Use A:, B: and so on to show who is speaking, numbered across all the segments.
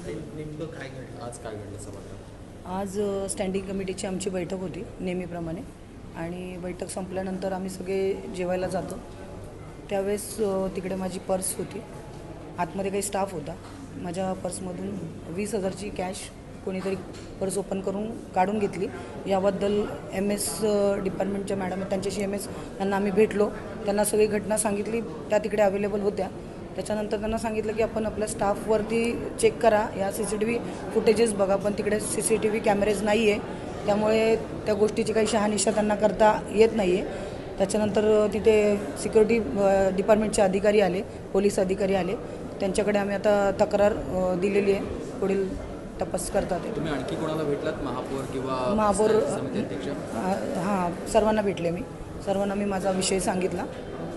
A: नेमकं काय घडलं, आज काय घडलं सभागृहात?
B: आज स्टँडिंग कमिटीची आमची बैठक होती नेहमीप्रमाणे आणि बैठक संपल्यानंतर आम्ही सगळे जेवायला जातो त्यावेळेस तिकडे माझी पर्स होती, आतमध्ये काही स्टाफ होता. माझ्या पर्समधून 20,000ची कॅश कोणीतरी पर्स ओपन करून काढून घेतली. याबद्दल MS डिपार्टमेंटच्या मॅडम त्यांच्याशी त्यांना आम्ही भेटलो, त्यांना सगळी घटना सांगितली. त्या तिकडे अवेलेबल होत्या. त्याच्यानंतर त्यांना सांगितलं की आपण आपल्या स्टाफवरती चेक करा, या CCTV फुटेजेस बघा, पण तिकडे CCTV कॅमेरेज नाही आहे, त्यामुळे त्या गोष्टीची काही शहानिशा त्यांना करता येत नाही आहे. त्याच्यानंतर तिथे सिक्युरिटी डिपार्टमेंटचे अधिकारी आले, पोलीस अधिकारी आले, त्यांच्याकडे आम्ही आता तक्रार दिलेली आहे, पुढील तपास करतात.
A: तुम्ही आणखी कोणाला भेटलात, महापौर किंवा
B: महापौर?
A: समिती अध्यक्ष?
B: हां, सर्वांना भेटले. सर्वांना मी माझा विषय सांगितला,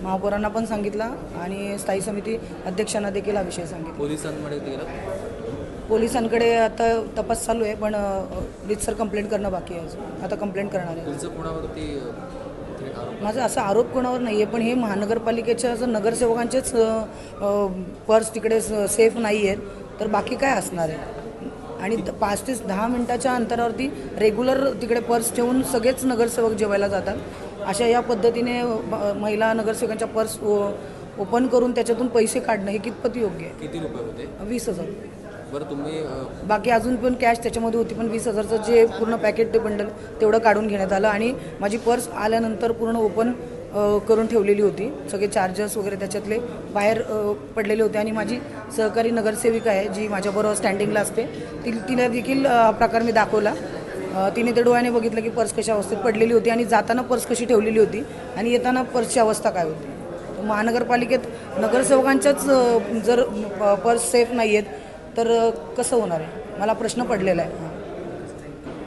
B: महापौरांना पण सांगितला आणि स्थायी समिती अध्यक्षांना देखील हा विषय सांगितला.
A: पोलिसांमध्ये गेला?
B: पोलिसांकडे आता तपास चालू आहे, पण रितसर कंप्लेंट करणं बाकी आहे अजून. आता कंप्लेंट करणार आहे.
A: तुमचं कोणावरती
B: माझा असा आरोप कोणावर नाही आहे, पण हे महानगरपालिकेच्या जर नगरसेवकांचेच पर्स तिकडे सेफ नाही आहेत, तर बाकी काय असणार आहे? आणि 5 ते 10 मिनटाच्या अंतरावरती रेग्युलर तिकडे पर्स ठेवून सगळेच नगरसेवक जेवायला जातात. अशा या पद्धतीने महिला नगरसेवकांच्या पर्स ओपन करून त्याच्यातून पैसे काढणं हे कितपत योग्य आहे?
A: किती रुपये होते?
B: 20,000.
A: बरं, तुम्ही
B: बाकी अजून पण कॅश त्याच्यामध्ये होती, पण 20,000चं जे पूर्ण पॅकेट ते बंडल तेवढं काढून घेण्यात आलं आणि माझी पर्स आल्यानंतर पूर्ण ओपन करून ठेवलेली होती. सगळे चार्जर्स वगैरे त्याच्यातले बाहेर पडलेले होते आणि माझी सहकारी नगरसेविका आहे जी माझ्याबरोबर स्टँडिंगला असते, तिला देखील प्रकार मी दाखवला. तिने ते डोळ्याने बघितलं की पर्स कशा अवस्थेत पडलेली होती आणि जाताना पर्स कशी ठेवलेली होती आणि येताना पर्सची अवस्था काय होती. महानगरपालिकेत नगरसेवकांच्याच जर पर्स सेफ नाही आहेत तर कसं होणार आहे? मला प्रश्न पडलेला आहे.